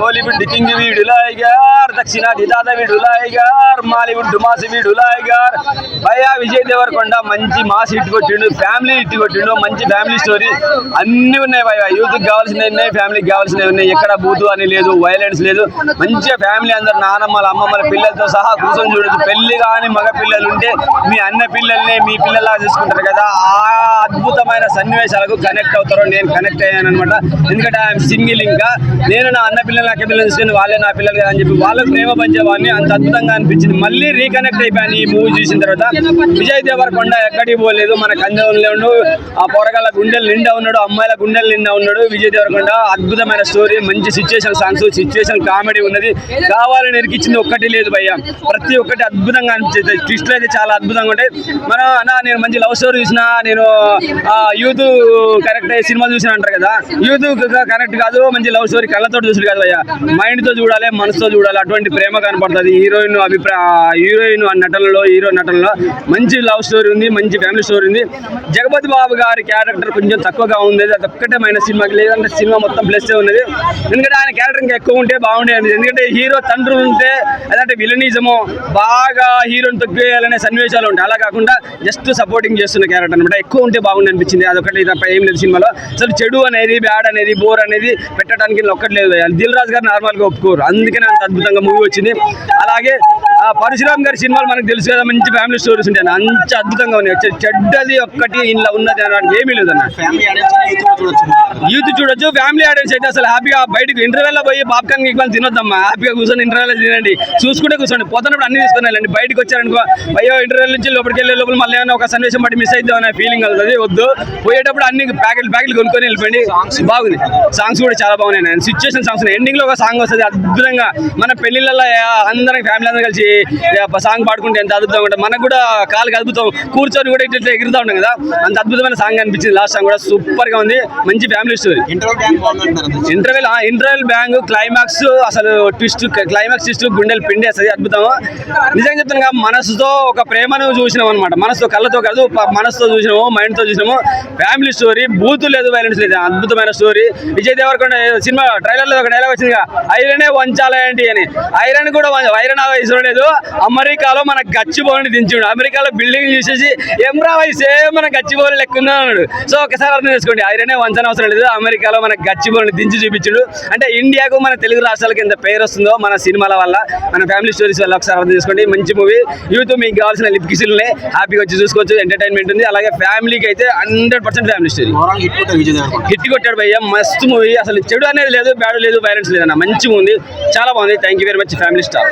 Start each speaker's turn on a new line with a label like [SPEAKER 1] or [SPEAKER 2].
[SPEAKER 1] Bollywood king भी ढुलाएगार, दक्षिणाది दादा भी ढुलाएगार, मालीवुड मासी भी ढुलाएगार. భయ్యా విజయ్ దేవరకొండ మంచి మాస్ హిట్ కొట్టిండు, ఫ్యామిలీ హిట్ కొట్టిండు, మంచి ఫ్యామిలీ స్టోరీ అన్నీ ఉన్నాయి భయ్యా. యూత్కి కావాల్సినవి ఉన్నాయి, ఫ్యామిలీకి కావాల్సినవి ఉన్నాయి. ఎక్కడ బూతు అని లేదు, వైలెన్స్ లేదు. మంచిగా ఫ్యామిలీ అందరు నానమ్మల అమ్మమ్మల పిల్లలతో సహా కూర్చొని చూడొచ్చు. పెళ్లి కానీ మగ పిల్లలు ఉంటే మీ అన్న పిల్లల్ని మీ పిల్లలా చూసుకుంటారు కదా. ఆ అద్భుతమైన సన్నివేశాలకు కనెక్ట్ అవుతారు. నేను కనెక్ట్ అయ్యాను అనమాట. ఎందుకంటే ఐఎమ్ సింగిల్. ఇంకా నేను నా అన్న పిల్లలు అక్క పిల్లలు చూసుకుని వాళ్ళే నా పిల్లలు కదా అని చెప్పి వాళ్ళకు ప్రేమ పంచేవాడిని. అంత అద్భుతంగా అనిపించింది. మళ్ళీ రీకనెక్ట్ అయిపోయాను ఈ మూవీ చూసిన తర్వాత. విజయ్ దేవరకొండ ఎక్కడికి పోలేదు, మన కంజంలో ఉండు. ఆ పొరగాళ్ళ గుండెలు నిండా ఉన్నాడు, అమ్మాయిల గుండెలు నిండా ఉన్నాడు విజయ్ దేవరకొండ. అద్భుతమైన స్టోరీ, మంచి సిచ్యుయేషన్ సాంగ్స్, సిచ్యుయేషన్ కామెడీ ఉన్నది. కావాలని ఇరికిచ్చింది ఒక్కటి లేదు భయ్య. ప్రతి ఒక్కటి అద్భుతంగా అనిపించింది. ట్విస్ట్లు అయితే చాలా అద్భుతంగా ఉంటాయి. మనం నేను మంచి లవ్ స్టోరీ చూసిన, నేను యూత్ కరెక్ట్ అయ్యే సినిమా చూసిన అంటారు కదా. యూత్ కరెక్ట్ కాదు, మంచి లవ్ స్టోరీ కళ్ళతో చూసుడు కాదు భయ్య. మైండ్తో చూడాలి, మనసుతో చూడాలి. అటువంటి ప్రేమ కనపడుతుంది హీరోయిన్ హీరోయిన్ నటనలో, హీరో నటనలో మంచి లవ్ స్టోరీ ఉంది, మంచి ఫ్యామిలీ స్టోరీ ఉంది. జగపతి బాబు గారి క్యారెక్టర్ కొంచెం తక్కువగా ఉంది, అది ఒక్కటే మైన సినిమాకి. లేదంటే సినిమా మొత్తం ప్లస్ ఉన్నది. ఎందుకంటే ఆయన క్యారెక్టర్ ఇంకా ఎక్కువ ఉంటే బాగుండేది. ఎందుకంటే హీరో తండ్రులు ఉంటే అదంటే విలనిజము బాగా హీరోని తొక్కేయాలనే సన్నివేశాలు ఉంటాయి. అలా కాకుండా జస్ట్ సపోర్టింగ్ చేస్తున్న క్యారెక్టర్ అనమాట. ఎక్కువ ఉంటే బాగుండి అనిపించింది. అదొకటి తప్ప ఏం లేదు సినిమాలో. అసలు చెడు అనేది, బ్యాడ్ అనేది, బోర్ అనేది పెట్టడానికి ఒక్కటి లేదు. దిల్ రాజు గారు నార్మల్గా ఒప్పుకోరు, అందుకనే అంత అద్భుతంగా మూవీ వచ్చింది. అలాగే పరశురామ్ గారి సినిమాలు మనకు తెలుసు కదా, మంచి ఫ్యామిలీ స్టోరీస్ ఉంటాయి. అంత అద్భుతంగా ఉన్నాయి. చెడ్డది ఒక్కటి ఇంట్లో ఉన్నది అనడానికి ఏమీ లేదు అన్న. యూత్ చూడొచ్చు, ఫ్యామిలీ ఆడియన్స్ అయితే అసలు హ్యాపీగా బయటకు ఇంటర్వెల్లో పోయి పాప్కార్న్ గీక్కాన్ తినొద్దమ్మా. హ్యాపీగా కూర్చొని ఇంటర్వెల్లో తినండి, చూసుకుంటే కూర్చోండి. పోతున్నప్పుడు అన్ని తీసుకుని వెళ్ళండి. బయటకు వచ్చారనుకో అయ్యో ఇంటర్వెల్ నుంచి లోపలికి వెళ్ళే లోపల మళ్ళీ ఏమైనా ఒక సన్నివేశం బట్టి మిస్ అవుతాం అనే ఫీలింగ్ కలుగుతుంది. వద్దు, పోయేటప్పుడు అన్ని ప్యాకెట్లు కొనుక్కొని వెళ్ళిపోయింది. బాగుంది. సాంగ్స్ కూడా చాలా బాగున్నాయి. Situation songs. ఎండింగ్ లో ఒక సాంగ్ వస్తుంది అద్భుతంగా. మన పెళ్లిళ్ళలో అందరం ఫ్యామిలీ అందరూ కలిసి సాంగ్ పాడుకుంటే ఎంత అద్భుతంగా ఉంటుంది. మనకు కూడా కాలుకి అద్భుతం, కూర్చొని కూడా ఇట్లా ఎగురుతూ ఉంటాం కదా. అంత అద్భుతమైన సాంగ్ అనిపించింది. లాస్ట్ సాంగ్ కూడా సూపర్ గా ఉంది. మంచి family story. Interval bang climax, అసలు ట్విస్ట్, క్లైమాక్స్ ట్విస్ట్ గుండెలు పిండేస్తుంది. అద్భుతం. నిజంగా చెప్తున్నా, మనసుతో ఒక ప్రేమను చూసినాం అనమాట. మనసుతో, కళ్ళతో కాదు, మనసుతో చూసినాము, మైండ్ తో చూసినాము. ఫ్యామిలీ స్టోరీ, బూతు లేదు, వైలెన్స్ లేదు. అద్భుతమైన story. Vijay Deverakonda cinema trailer లో ఒక డైలాగ్ వచ్చిందిగా, ఐరనే వంచాలేంటి అని. ఐరన్ కూడా ఐరన్ లేదు. అమెరికాలో మన గచ్చిబౌలిని దించుడు. అమెరికాలో బిల్డింగ్ చూసేసి ఎమ్రా వయసే మన గచ్చిబౌలి లెక్కుందా అన్నాడు. సో ఒకసారి అర్థం చేసుకోండి, ఐరనే వంచన అవసరం లేదు. అమెరికాలో మన గచ్చిబౌలిని దించి చూపించుడు. అంటే ఇండియాకు, మన తెలుగు రాష్ట్రాలకి ఎంత పేరు వస్తుందో మన సినిమాల వల్ల, మన ఫ్యామిలీ స్టోరీస్ వల్ల. ఒకసారి అర్థం చేసుకోండి. మంచి మూవీ. యూత్ మీకు కావాల్సిన లిప్ కిసిల్ని హ్యాపీగా వచ్చి చూసుకోవచ్చు. ఎంటర్టైన్మెంట్ ఉంది. అలాగే ఫ్యామిలీకి అయితే 100% ఫ్యామిలీ స్టోరీ. హిట్ కొట్టాడు భయ్య. మస్తు మూవీ. అసలు చెడు అనేది లేదు, బ్యాడ్ లేదు, వైలెన్స్ లేదన్న. మంచి ఉంది, చాలా బాగుంది. Thank you very much family star.